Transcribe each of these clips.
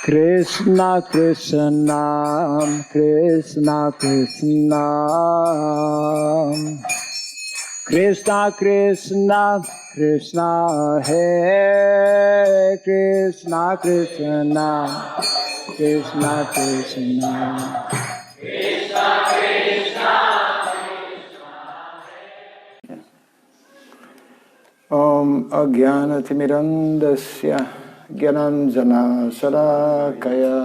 Krishna Krishna Krishna Krishna Krishna Krishna Krishna Hare Krishna Krishna Krishna Krishna Krishna Krishna Om Ajnanatirmirandasya Gyananjana Sarakaya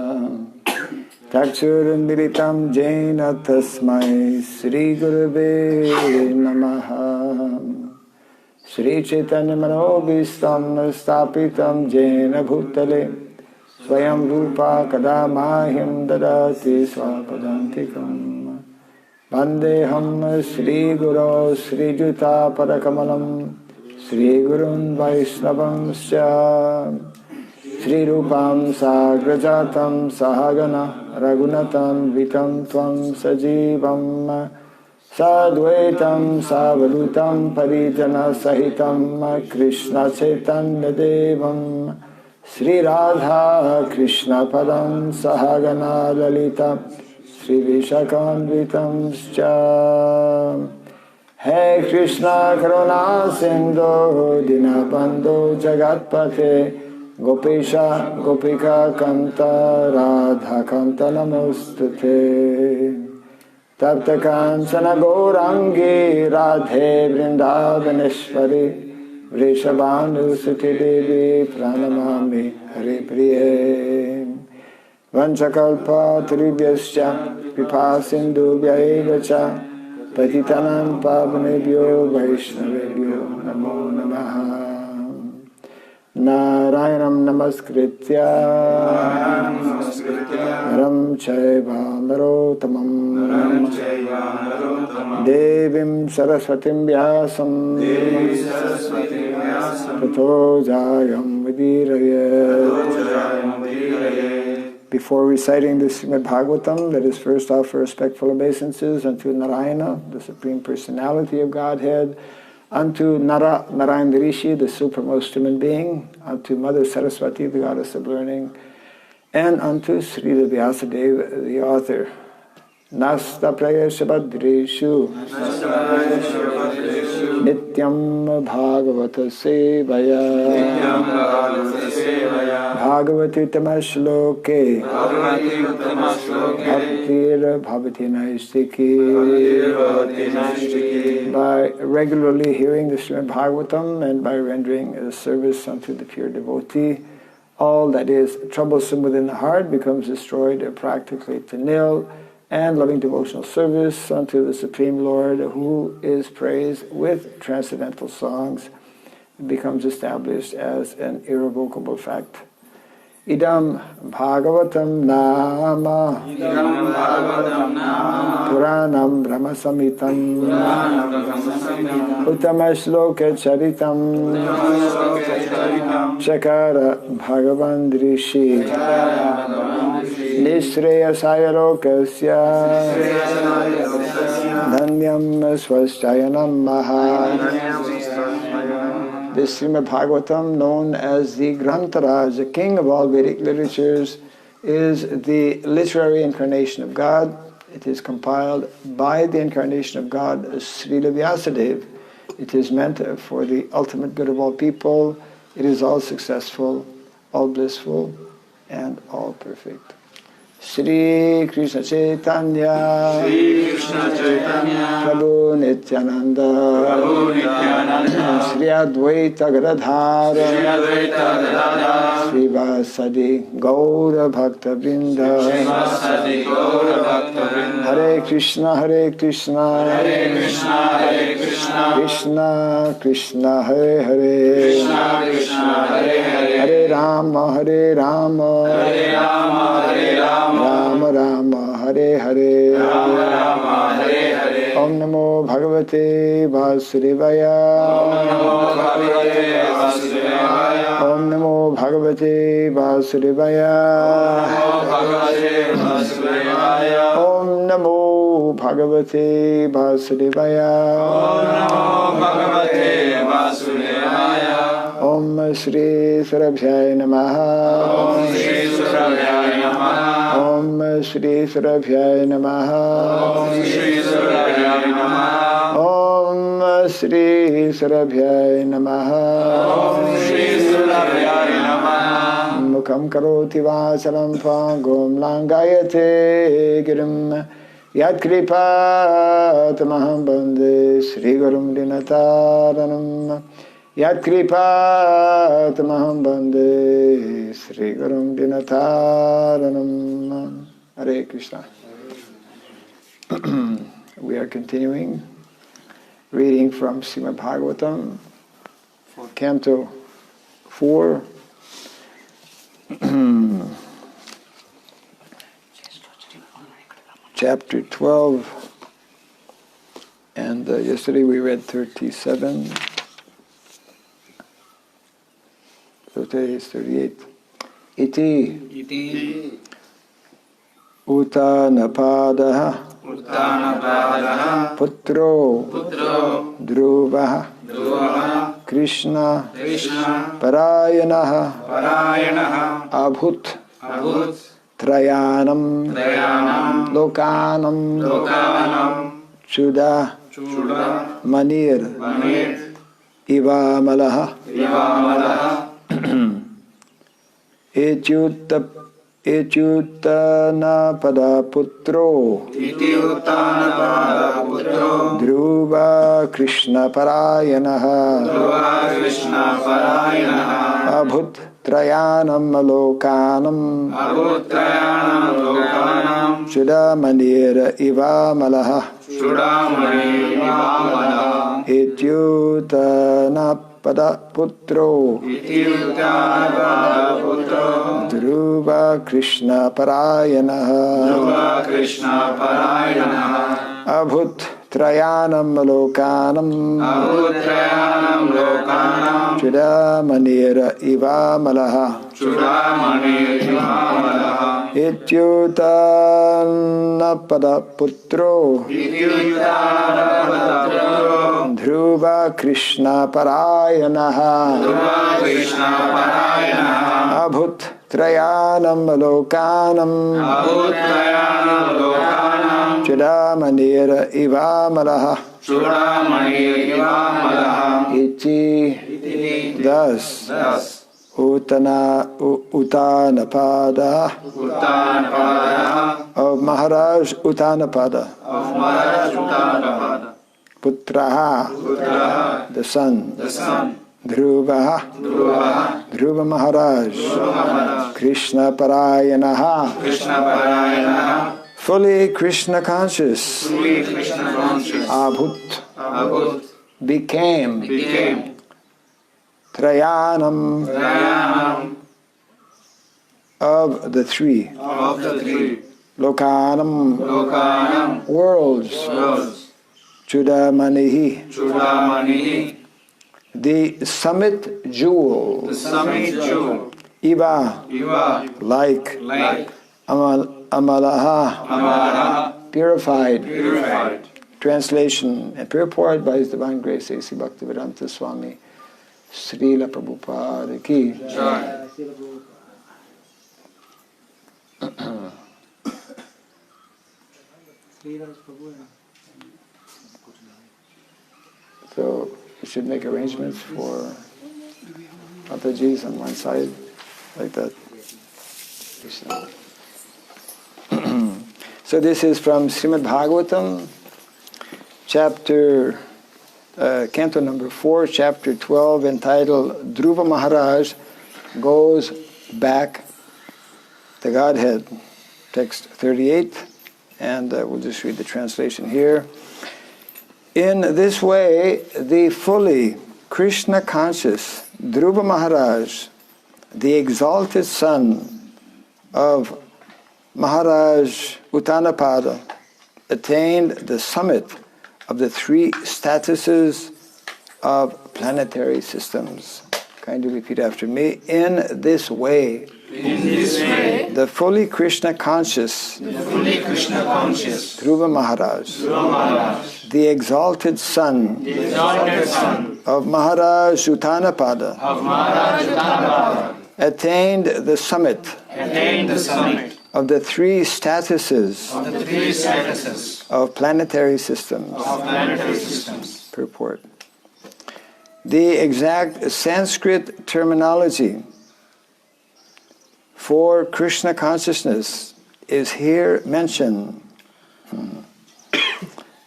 Chakshurunmilitam Jena Tasmai Sri Gurave Namaha Sri Chaitanya Manobhistam Stapitam Jena Bhutale Swayam Rupa Kadamahim Dadati Swapadantikam Vandeham Sri Guru Sri Juta Parakamalam Sri Gurun Vaishnavamsya Sri Rupam Sagrajatam Sahagana Ragunatam Vitam Tvam Sajivam Sadvaitam Savadutam Parijana Sahitam Krishna Chaitanya Devam Sri Radha Krishna Padam Sahagana Lalita Sri Vishakanvitam Scha Hey Krishna Karuna Sindhu Dinabandhu Jagatpate Gopesha Gopika Kanta Radha Kanta Namostute Tapta Kanchana Gaurangi Radhe Vrindavaneshwari Vrishabhanu Suti Devi Pranamami Hari Priye Vanchakalpa Tribhyascha Vipasindu Vyaevacha Patitanam Pavanebhyo Vaishnavebhyo Namo Namaha Narayanam Namaskritya Naram Chaiva Narotamam Devim Saraswatim Vyasam Tato Jayam Vidirayat. Before reciting the Srimad Bhagavatam, let us first offer respectful obeisances unto Narayana, the Supreme Personality of Godhead, unto Narayana Rishi, the supremmost human being, unto Mother Saraswati, the Goddess of Learning, and unto Srila Vyasadeva, the author. Nasta prayesha badreshu Nityam Bhagavata Sevaya Bhagavati Tamashloke Bhaktir Bhavati Naistiki. By regularly hearing the Srimad Bhagavatam and by rendering a service unto the pure devotee, all that is troublesome within the heart becomes destroyed practically to nil, and loving devotional service unto the Supreme Lord, who is praised with transcendental songs, becomes established as an irrevocable fact. Idam Bhagavatam Nama Puranam Brahma Samitam Uttama Shloka Charitam Chakara Bhagavan Rishi Nisreya Sayalokasya Dhanyam Swaschayanam Maha. This Srimad Bhagavatam, known as the Grantaraj, the king of all Vedic literatures, is the literary incarnation of God. It is compiled by the incarnation of God, Srila Vyasadeva. It is meant for the ultimate good of all people. It is all successful, all blissful, and all perfect. Shri Krishna Chaitanya Prabhu Nityananda Shri Advaita Gadadhara Shri Vasadi Gaura Bhakta Vrinda Hare Krishna Hare Krishna Krishna Krishna Hare Hare Hare Rama Hare Rama Rama Rama Hare Hare Om Namo Bhagavate Vasudevaya Om Namo Bhagavate Vasudevaya Om Namo Bhagavate Vasudevaya Om Shri Surabhyaya Namaha Shri Surabhyaya Namaha. Om Shri Surabhyaya Namaha. Mukham karoti vasalam pangum langayate girim yad kripat maham bande Shri Gurum Dinataranam. Yad kripat maham bande Shri Gurum Dinataranam. Hare Krishna. We are continuing reading from Srimad Bhagavatam, Canto 4. Chapter 12. And yesterday we read 37. So today is 38. Iti Utanapadaha Putro Dhruvaha Krishna Parayanaha Abhut Trayanam Lokanam Chuda Manir Ivamalaha Etyuttanapada Putro Dhruva Krishna Parayanaha Abhut Trayanam Lokanam Chudamanira Ivamalaha Etyuttanapada Putro Dhruva Krishna Parayanaha Abhut Trayanam Lokanam Chudamanira Ivamalaha Etyuttanapada Putro Dhruva Krishna Parayanaha Abhut Trayanam Lokanam Chudamanira Ivamalaha Iti. Thus Uttanapada of Maharaj Uttanapada Putraha the son Dhruvaha Dhruva Maharaj Krishna Parayanaha fully Krishna conscious Abhut became Trayanam of the three Lokanam worlds Chudamanihi the summit jewel Iva like Amalaha purified. Translation and purified by His Divine Grace A.C. Bhaktivedanta Swami Srila Prabhupada ki. So we should make arrangements for Mataji's on one side, like that. So this is from Srimad Bhagavatam, chapter Canto number 4, chapter 12, entitled Dhruva Maharaj Goes Back to Godhead, text 38, and we'll just read the translation here. In this way, the fully Krishna conscious Dhruva Maharaj, the exalted son of Maharaj Uttanapada, attained the summit of the three statuses of planetary systems. Kindly repeat after me. In this way, the fully Krishna conscious Dhruva Maharaj, the exalted son of Maharaj Uttanapada, attained the summit of the three statuses of planetary systems. Purport. The exact Sanskrit terminology for Krishna consciousness is here mentioned.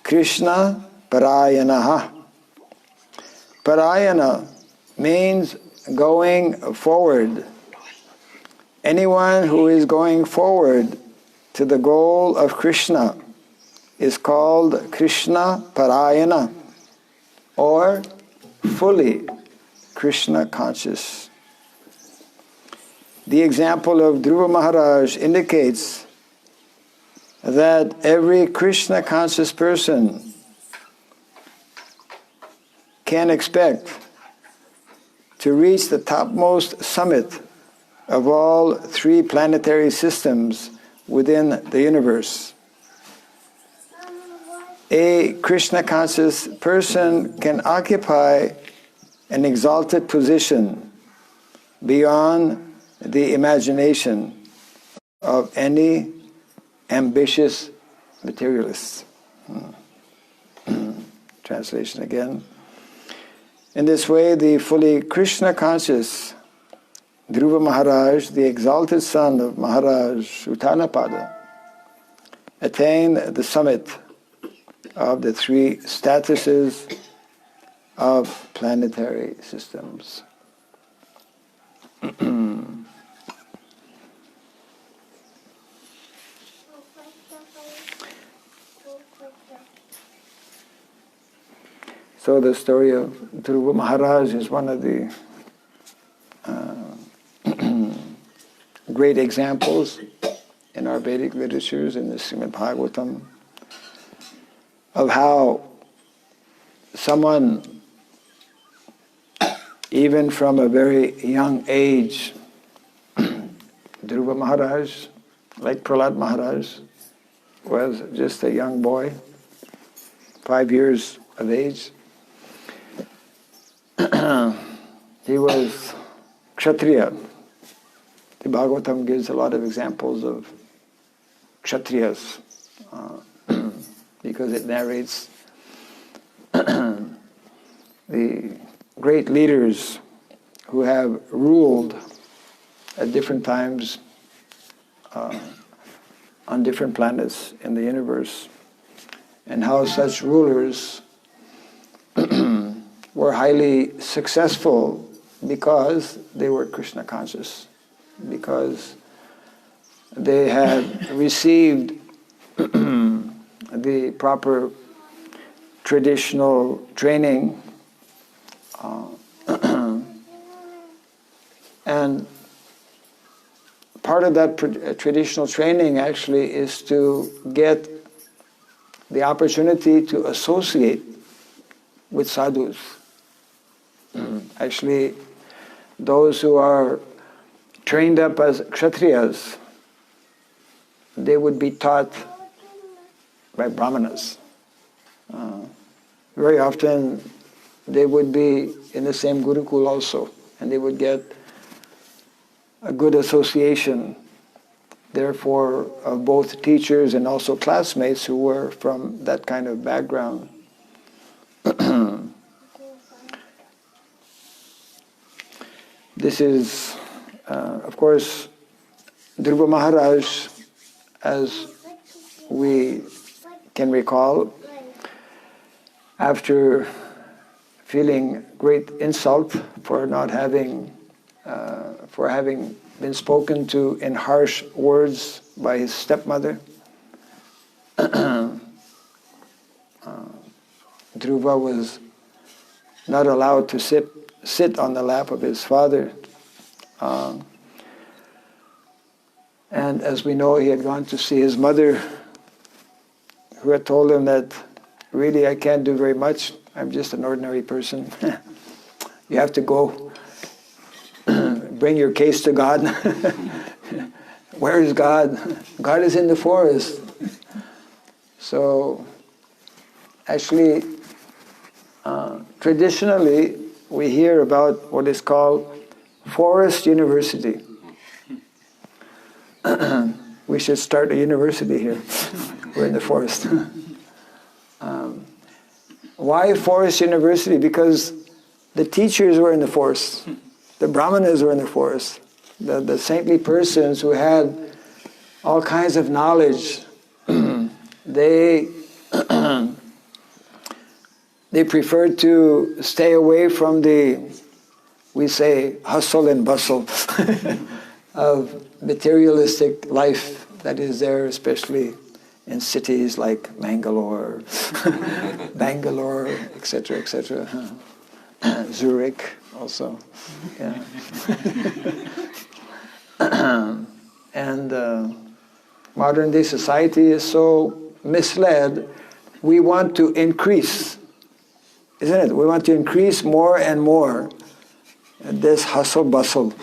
Krishna Parayanaha. Parayana means going forward. Anyone who is going forward to the goal of Krishna is called Krishna Parayana, or fully Krishna conscious. The example of Dhruva Maharaj indicates that every Krishna conscious person can expect to reach the topmost summit of all three planetary systems within the universe. A Krishna conscious person can occupy an exalted position beyond the imagination of any ambitious materialist. Translation again. In this way, the fully Krishna conscious Dhruva Maharaj, the exalted son of Maharaj Uttanapada, attained the summit of the three statuses of planetary systems. So the story of Dhruva Maharaj is one of the great examples in our Vedic literatures, in the Srimad Bhagavatam, of how someone, even from a very young age, Dhruva Maharaj, like Prahlad Maharaj, was just a young boy, 5 years of age. He was Kshatriya. The Bhagavatam gives a lot of examples of Kshatriyas because it narrates the great leaders who have ruled at different times on different planets in the universe, and how such rulers were highly successful because they were Krishna conscious, because they had received the proper traditional training, and part of that traditional training actually is to get the opportunity to associate with sadhus. Actually, those who are trained up as Kshatriyas, they would be taught by Brahmanas. Very often they would be in the same Gurukul also, and they would get a good association, therefore, of both teachers and also classmates who were from that kind of background. This is, of course, Dhruva Maharaj, as we can recall, after feeling great insult for not having, for having been spoken to in harsh words by his stepmother, Dhruva was not allowed to sit on the lap of his father. And as we know, he had gone to see his mother, who had told him that, really, I can't do very much. I'm just an ordinary person. You have to go bring your case to God. Where is God? God is in the forest. So, actually, traditionally, we hear about what is called Forest University. We we should start a university here. We're in the forest. Why forest university? Because the teachers were in the forest. The brahmanas were in the forest. The saintly persons who had all kinds of knowledge, they preferred to stay away from the, we say, hustle and bustle of materialistic life that is there, especially in cities like Mangalore, Bangalore, etc., etc. Zurich also. Yeah. And modern day society is so misled. We want to increase, isn't it? We want to increase more and more this hustle bustle.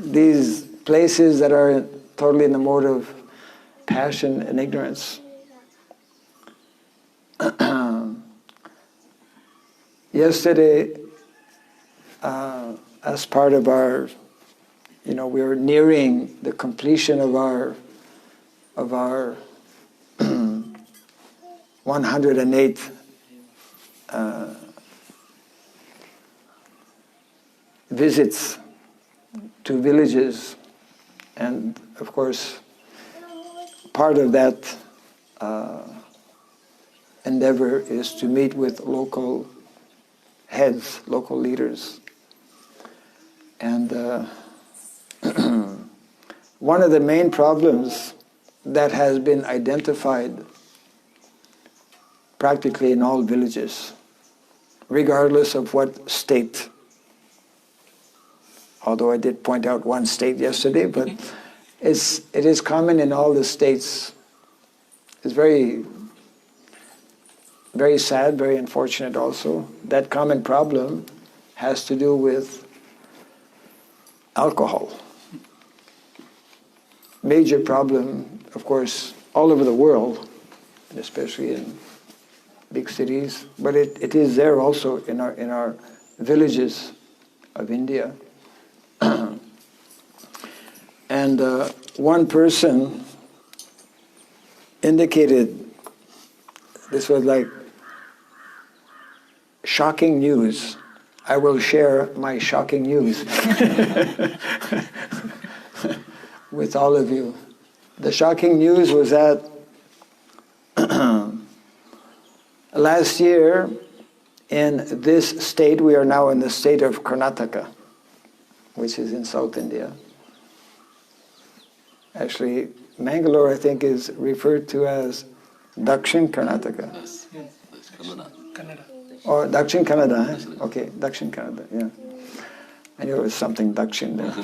These places that are totally in the mode of passion and ignorance. Yesterday, as part of our, we were nearing the completion of our 108 visits to villages, and of course, part of that endeavor is to meet with local heads, local leaders. And one of the main problems that has been identified practically in all villages, regardless of what state, although I did point out one state yesterday, but it is common in all the states. It's very, very sad, very unfortunate also. That common problem has to do with alcohol. Major problem, of course, all over the world, especially in big cities, but it is there also in our villages of India. And one person indicated, this was like shocking news. I will share my shocking news with all of you. The shocking news was that last year in this state, we are now in the state of Karanataka, which is in South India. Actually, Mangalore, I think, is referred to as Dakshin Karnataka. Yes, that's Kannada. Or Dakshin Kannada, eh? Okay, Dakshin Kannada, yeah. I knew it was something Dakshin there.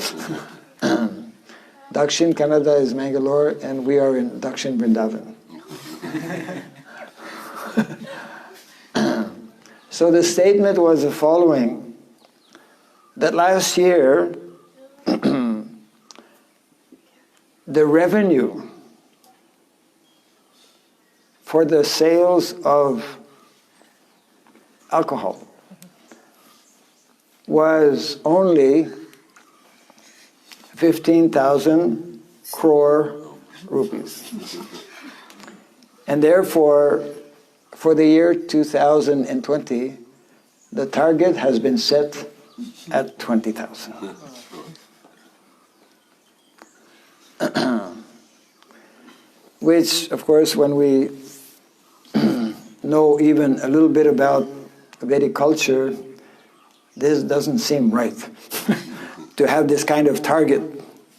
Dakshin Kannada is Mangalore, and we are in Dakshin Vrindavan. So the statement was the following, that last year, the revenue for the sales of alcohol was only 15,000 crore rupees. And therefore, for the year 2020, the target has been set at 20,000. Which, of course, when we know even a little bit about Vedic culture, this doesn't seem right to have this kind of target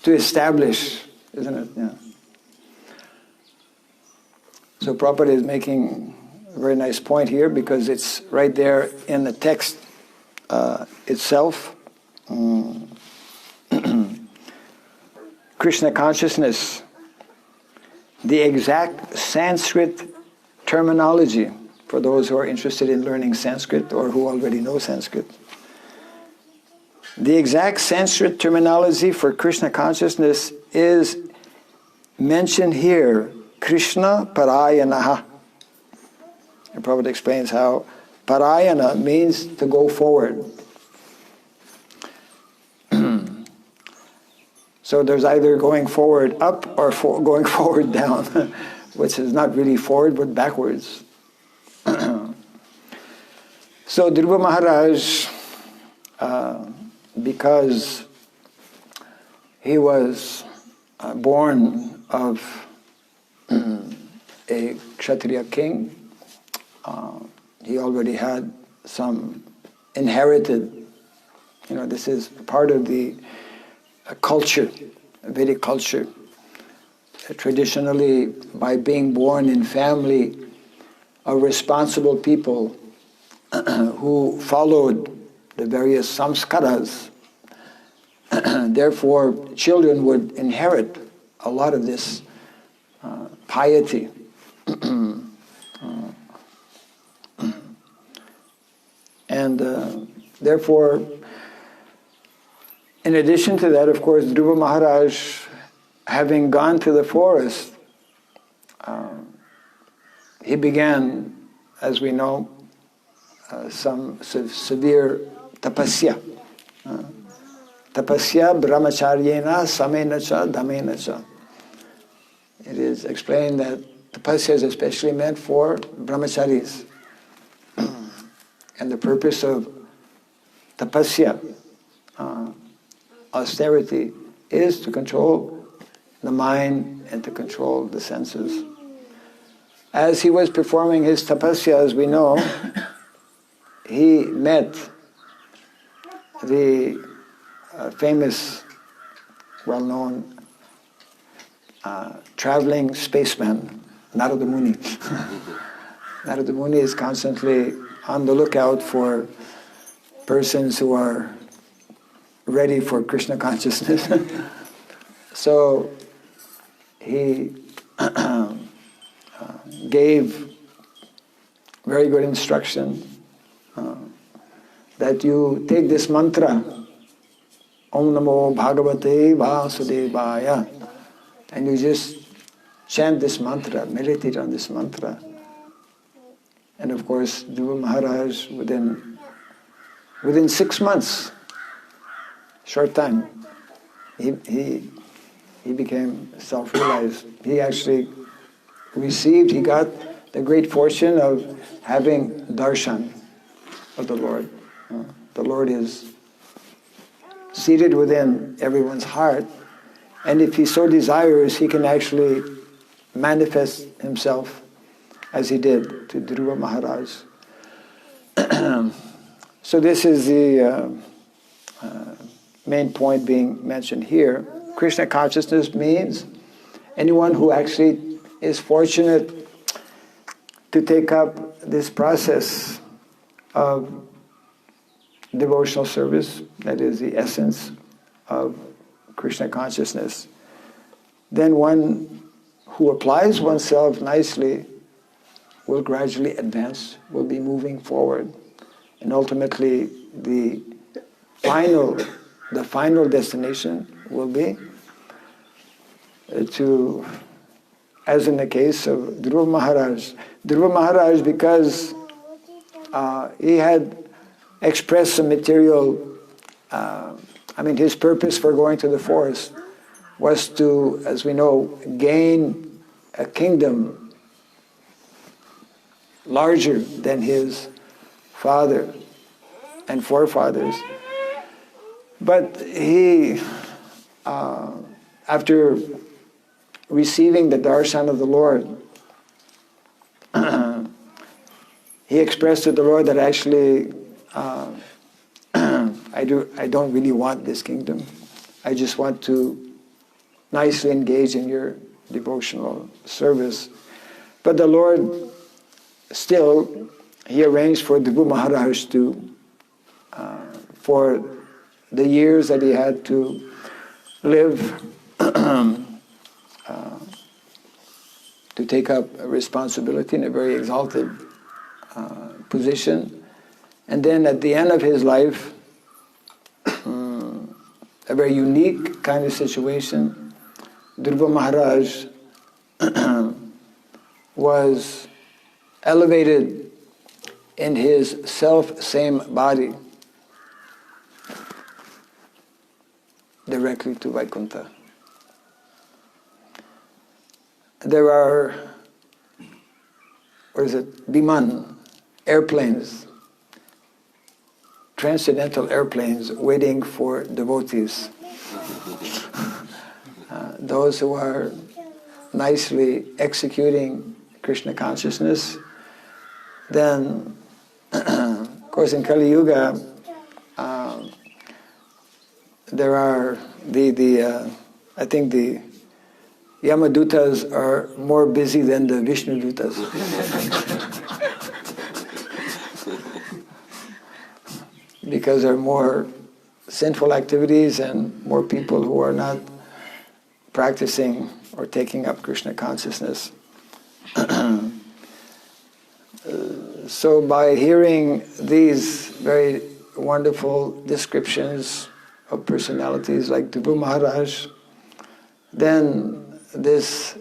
to establish, isn't it? Yeah. So Prabhupada is making a very nice point here because it's right there in the text itself. Krishna consciousness, the exact Sanskrit terminology for those who are interested in learning Sanskrit or who already know Sanskrit. The exact Sanskrit terminology for Krishna consciousness is mentioned here, Krishna Parayanaha. And Prabhupada explains how Parayana means to go forward. So there's either going forward up or going forward down, which is not really forward but backwards. So Dhruva Maharaj, because he was born of a Kshatriya king, he already had some inherited, this is part of the culture, Vedic culture. Traditionally, by being born in family of responsible people who followed the various samskaras, therefore children would inherit a lot of this piety. And therefore, in addition to that, of course, Dhruva Maharaj, having gone to the forest, he began, as we know, some severe tapasya. Tapasya brahmacharyena samena cha dhamena cha. It is explained that tapasya is especially meant for brahmacharis. And the purpose of tapasya, austerity, is to control the mind and to control the senses. As he was performing his tapasya, as we know, he met the famous, well-known traveling spaceman, Narada Muni. Narada Muni is constantly on the lookout for persons who are ready for Krishna consciousness. So he gave very good instruction that you take this mantra, Om Namo Bhagavate Vasudevaya, and you just chant this mantra, meditate on this mantra. And of course, Dhruva Maharaj, within 6 months, short time, he became self-realized. He actually he got the great fortune of having darshan of the Lord. The Lord is seated within everyone's heart, and if he so desires, he can actually manifest himself as he did to Dhruva Maharaj. So this is the main point being mentioned here. Krishna consciousness means anyone who actually is fortunate to take up this process of devotional service, that is the essence of Krishna consciousness. Then one who applies oneself nicely will gradually advance, will be moving forward. And ultimately, the final destination will be to, as in the case of Dhruva Maharaj. Dhruva Maharaj, because he had expressed some material, his purpose for going to the forest was to, as we know, gain a kingdom larger than his father and forefathers. But he, after receiving the darshan of the Lord, he expressed to the Lord that actually, I don't really want this kingdom. I just want to nicely engage in your devotional service. But the Lord still, he arranged for Dhruva Maharaj to, for the years that he had to live, to take up a responsibility in a very exalted position. And then at the end of his life, a very unique kind of situation, Dhruva Maharaj was elevated in his self-same body directly to Vaikuntha. there are, Biman, airplanes, transcendental airplanes waiting for devotees. Those who are nicely executing Krishna consciousness. Then, of course, in Kali Yuga, there are I think the Yamadutas are more busy than the Vishnu Dutas. Because there are more sinful activities and more people who are not practicing or taking up Krishna consciousness. So by hearing these very wonderful descriptions of personalities like Dhruva Maharaj, then this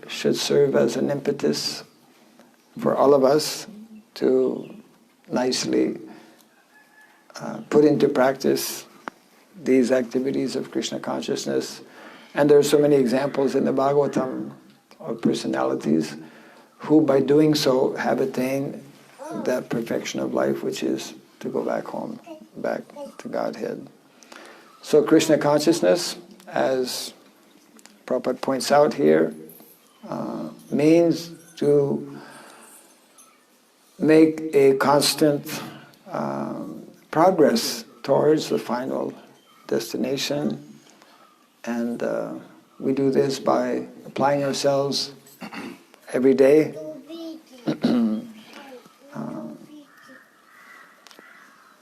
should serve as an impetus for all of us to nicely put into practice these activities of Krishna consciousness. And there are so many examples in the Bhagavatam of personalities who by doing so have attained that perfection of life, which is to go back home, back to Godhead. So Krishna consciousness, as Prabhupada points out here, means to make a constant progress towards the final destination. And we do this by applying ourselves every day.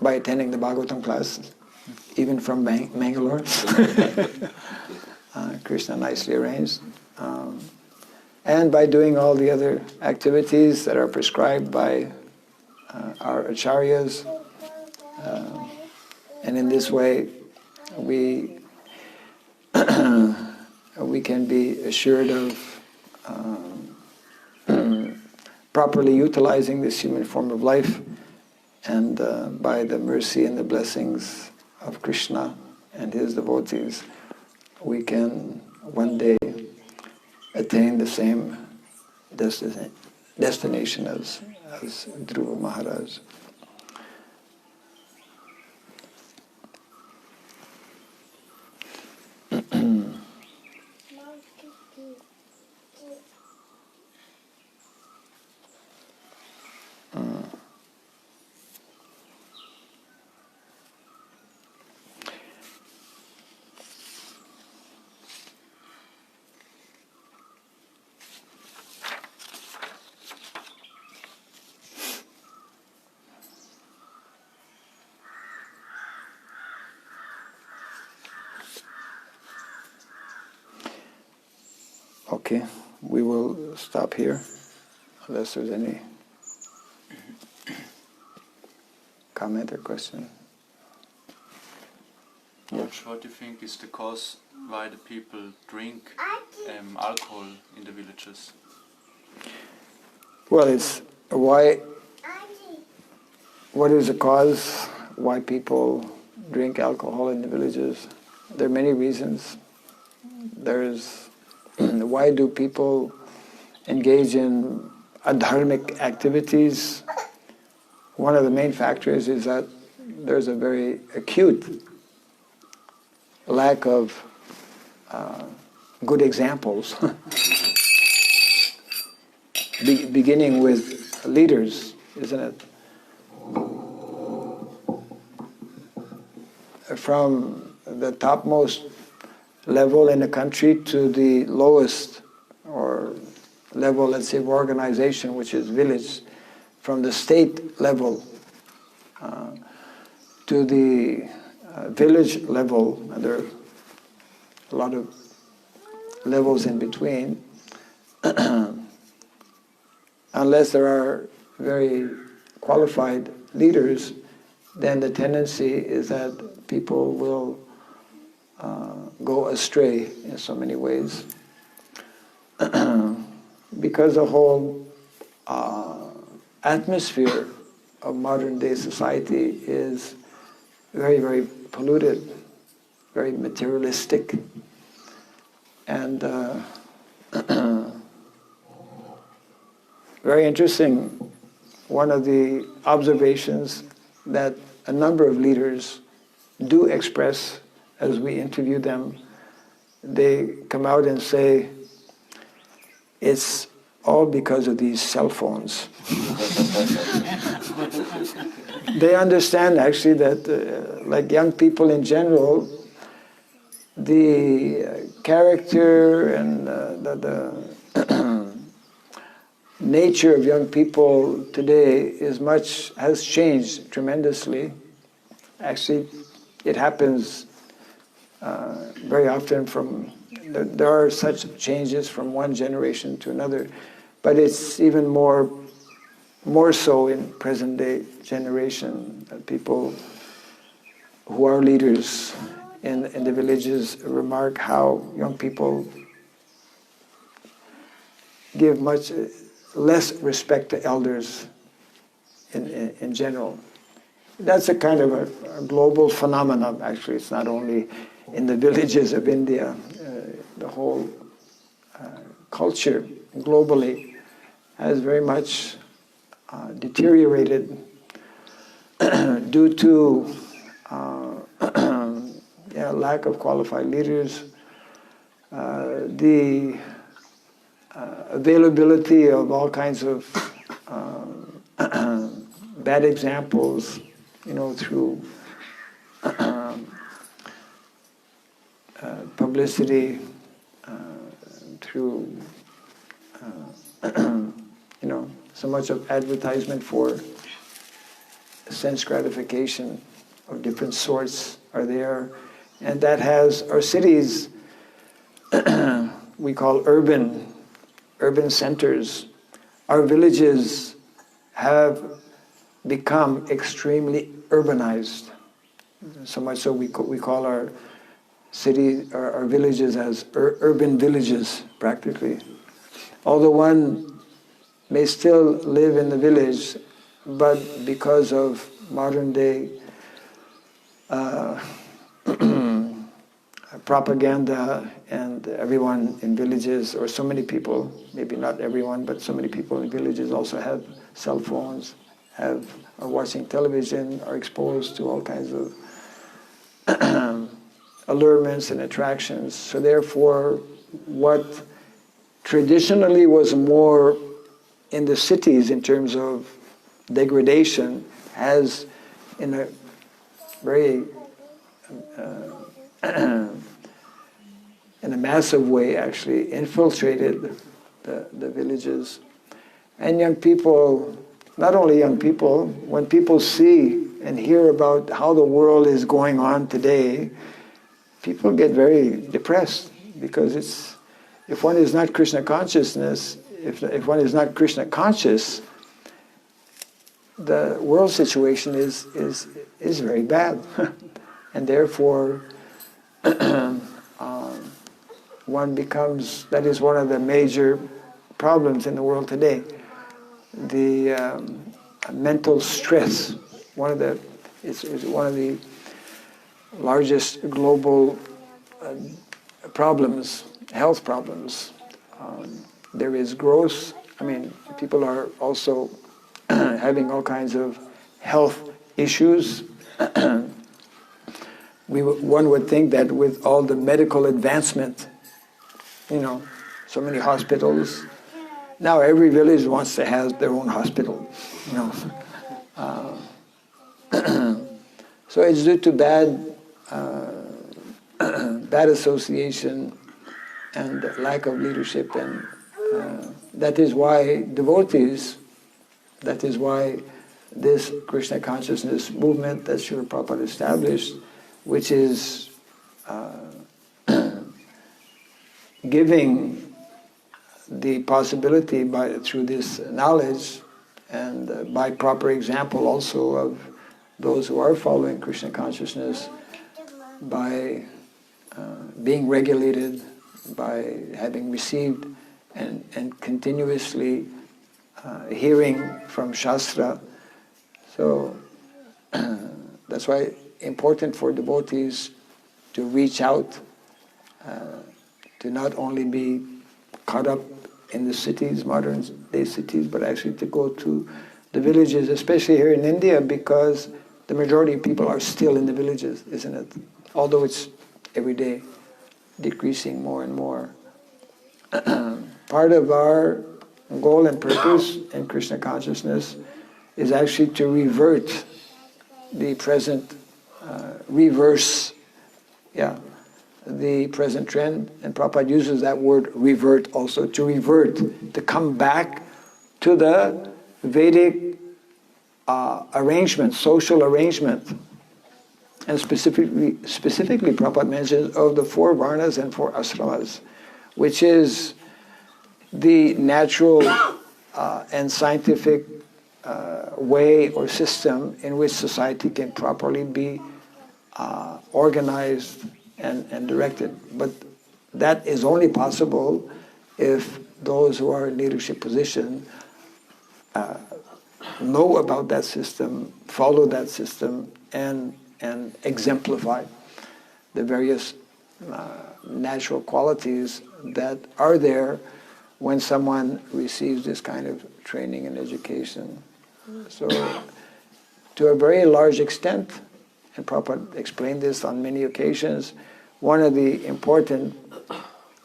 By attending the Bhagavatam class, even from Bangalore. Krishna nicely arranged. And by doing all the other activities that are prescribed by our acharyas. And in this way, we can be assured of properly utilizing this human form of life, and by the mercy and the blessings of Krishna and his devotees, we can one day attain the same destination as Dhruva Maharaj. Okay, we will stop here, unless there's any comment or question. Yes. What do you think is the cause why the people drink alcohol in the villages? Well, it's why. What is the cause why people drink alcohol in the villages? There are many reasons. There's why do people engage in adharmic activities? One of the main factors is that there's a very acute lack of good examples, beginning with leaders, isn't it? From the topmost level in the country to the lowest or level, let's say, of organization, which is village, from the state level to the village level, and there are a lot of levels in between, unless there are very qualified leaders, then the tendency is that people will go astray in so many ways. Because the whole atmosphere of modern day society is very, very polluted, very materialistic. And very interesting. One of the observations that a number of leaders do express as we interview them, they come out and say, it's all because of these cell phones. They understand actually that, like young people in general, the character and the nature of young people today has changed tremendously. Actually, it happens very often there are such changes from one generation to another, but it's even more so in present-day generation. People who are leaders in the villages remark how young people give much less respect to elders in general. That's a kind of a global phenomenon, actually. It's not only in the villages of India. The whole culture globally has very much deteriorated due to lack of qualified leaders, the availability of all kinds of bad examples, through publicity, through so much of advertisement for sense gratification of different sorts are there, and that has our cities we call urban centers. Our villages have become extremely urbanized, so much so we call our cities, our villages as urban villages, practically. Although one may still live in the village, but because of modern day propaganda, and everyone in villages, or so many people, maybe not everyone, but so many people in villages also have cell phones, are watching television, are exposed to all kinds of allurements and attractions. So therefore, what traditionally was more in the cities in terms of degradation has, in a very in a massive way, actually infiltrated the villages. And young people, not only young people, when people see and hear about how the world is going on today, people get very depressed, because if one is not Krishna consciousness, if one is not Krishna conscious, the world situation is very bad. And therefore, that is one of the major problems in the world today. The mental stress, it's one of the largest global problems, health problems. There is growth. People are also having all kinds of health issues. One would think that with all the medical advancement, so many hospitals, now every village wants to have their own hospital, So it's due to bad association and lack of leadership, and that is why this Krishna consciousness movement that Srila Prabhupada established, which is giving the possibility through this knowledge and by proper example also of those who are following Krishna consciousness, by being regulated, by having received and continuously hearing from Shastra. So that's why important for devotees to reach out, to not only be caught up in the cities, modern day cities, but actually to go to the villages, especially here in India, because the majority of people are still in the villages, isn't it? Although it's every day decreasing more and more. Part of our goal and purpose in Krishna consciousness is actually to revert the present, reverse, the present trend. And Prabhupada uses that word revert also, to revert, to come back to the Vedic arrangement, social arrangement. And specifically Prabhupada mentions of the 4 varnas and 4 ashramas, which is the natural and scientific way or system in which society can properly be organized and directed. But that is only possible if those who are in leadership position know about that system, follow that system, and exemplify the various natural qualities that are there when someone receives this kind of training and education. So, to a very large extent, and Prabhupada explained this on many occasions, one of the important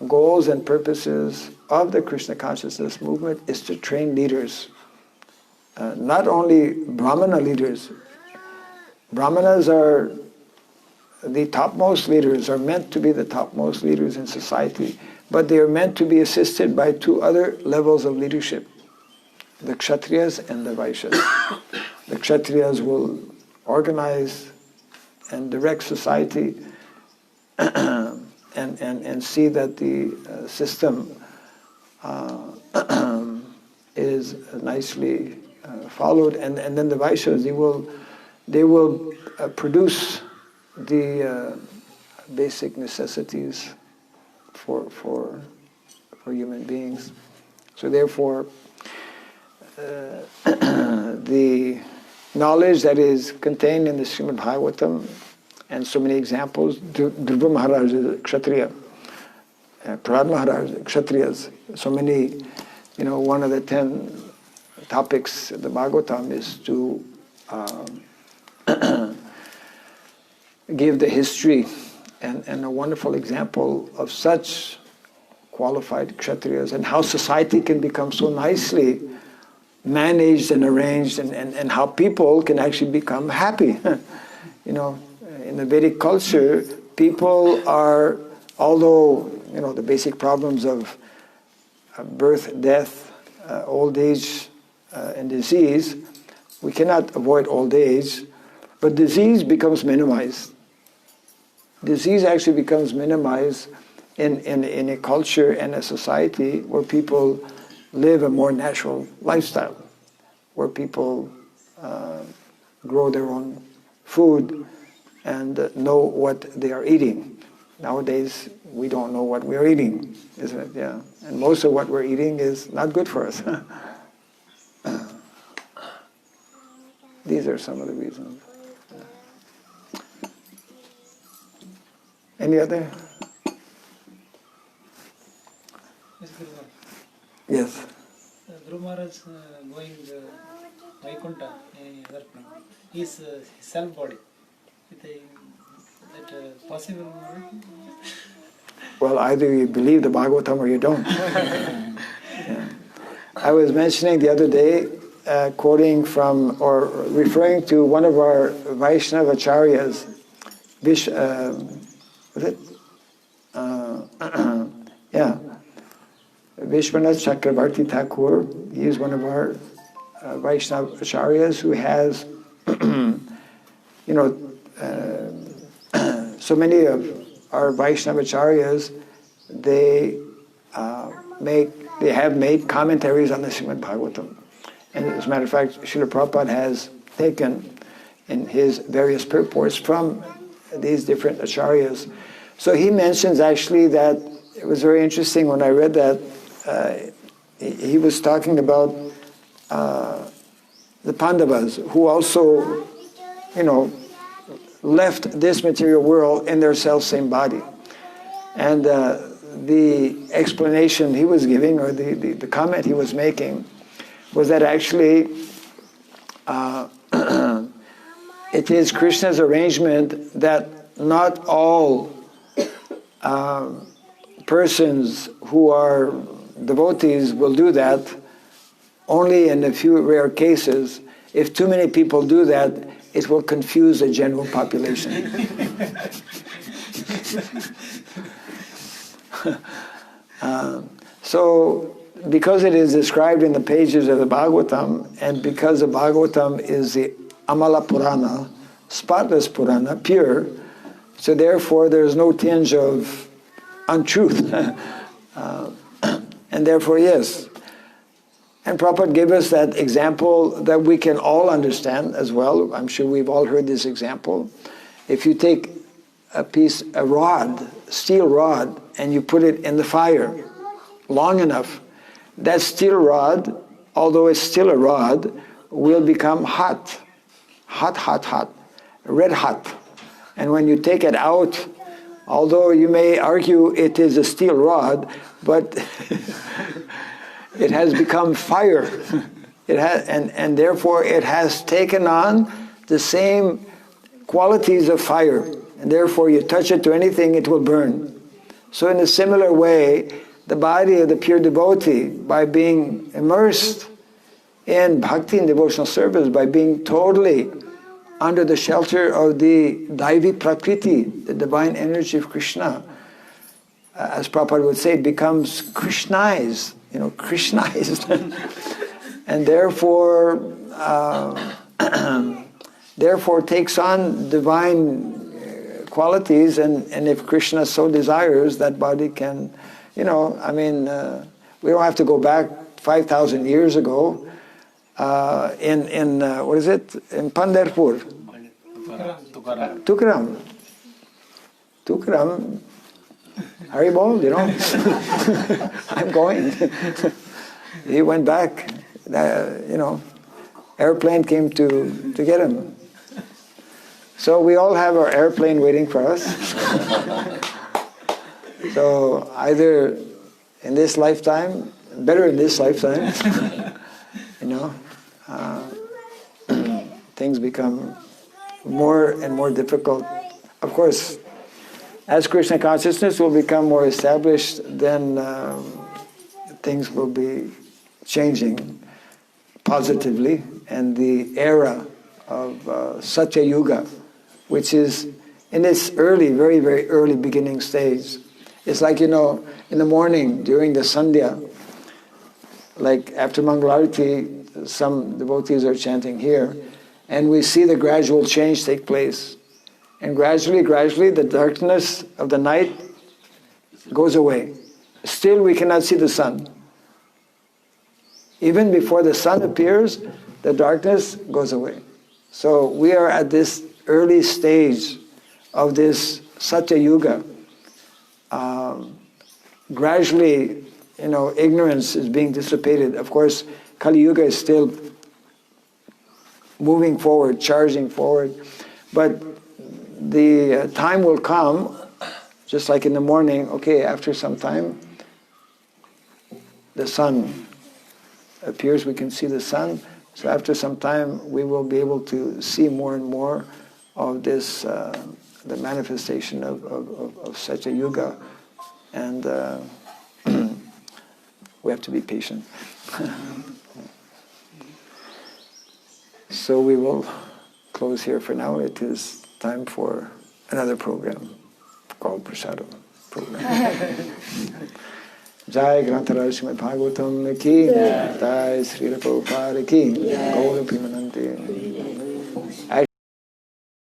goals and purposes of the Krishna consciousness movement is to train leaders. Not only Brahmana leaders. Brahmanas are the topmost leaders, are meant to be the topmost leaders in society, but they are meant to be assisted by 2 other levels of leadership, the Kshatriyas and the Vaishyas. The Kshatriyas will organize and direct society and see that the system is nicely followed, and then the Vaishyas, they will produce the basic necessities for human beings. So therefore, the knowledge that is contained in the Srimad Bhagavatam, and so many examples, Dhruva Maharaj is a Kshatriya, Prahlad Maharaj is Kshatriyas, so many, one of the 10 topics of the Bhagavatam is to give the history and a wonderful example of such qualified Kshatriyas and how society can become so nicely managed and arranged, and how people can actually become happy. In the Vedic culture, people are, although the basic problems of birth, death, old age, and disease, we cannot avoid old age, but disease becomes minimized. Disease actually becomes minimized in a culture and a society where people live a more natural lifestyle, where people grow their own food and know what they are eating. Nowadays, we don't know what we're eating, isn't it? Yeah. And most of what we're eating is not good for us. These are some of the reasons. Any other? Yes. Dhruva Maharaj going Vaikuntha, his self body. Is that possible? Well, either you believe the Bhagavatam or you don't. Yeah. I was mentioning the other day, quoting from, or referring to one of our Vaishnava acharyas, Vishwanath Chakravarti Thakur. He is one of our Vaishnava acharyas who has, so many of our Vaishnava acharyas, they have made commentaries on the Srimad Bhagavatam. And as a matter of fact, Srila Prabhupada has taken in his various purports from these different acharyas. So he mentions actually that, it was very interesting when I read that, he was talking about the Pandavas, who also, left this material world in their self-same body. And the explanation he was giving, or the comment he was making, was that actually it is Krishna's arrangement that not all persons who are devotees will do that. Only in a few rare cases. If too many people do that, it will confuse the general population. So, because it is described in the pages of the Bhagavatam, and because the Bhagavatam is the Amala Purana, spotless Purana, pure, so therefore there is no tinge of untruth. And therefore, yes. And Prabhupada gave us that example that we can all understand as well. I'm sure we've all heard this example. If you take a rod, steel rod, and you put it in the fire long enough, that steel rod, although it's still a rod, will become hot, red hot. And when you take it out, although you may argue it is a steel rod, but it has become fire. And therefore it has taken on the same qualities of fire. And therefore you touch it to anything, it will burn. So in a similar way, the body of the pure devotee, by being immersed in bhakti and devotional service, by being totally under the shelter of the Daivi Prakriti, the divine energy of Krishna, as Prabhupada would say, becomes Krishnized, Krishnized. And therefore takes on divine qualities, and if Krishna so desires, that body can, we don't have to go back 5,000 years ago in Pandharpur. Tukaram. Haribol, I'm going. He went back, airplane came to get him. So we all have our airplane waiting for us. So either in this lifetime, better in this lifetime, things become more and more difficult. Of course, as Krishna consciousness will become more established, then things will be changing positively, and the era of Satya Yuga, which is in its early, very, very early beginning stage. It's like, in the morning during the Sandhya, like after Mangalarati, some devotees are chanting here, and we see the gradual change take place. And gradually, the darkness of the night goes away. Still, we cannot see the sun. Even before the sun appears, the darkness goes away. So we are at this early stage of this Satya Yuga. Gradually, ignorance is being dissipated. Of course, Kali Yuga is still moving forward, charging forward. But the time will come, just like in the morning, after some time, the sun appears, we can see the sun. So after some time, we will be able to see more and more of this, the manifestation of Satya Yuga. And we have to be patient. So we will close here for now. It is time for another program called Prasadam program. Jai Grantaraj Srimad Bhagavatam ki, Jai Sri Prabhupada ki, Gaura Primanante.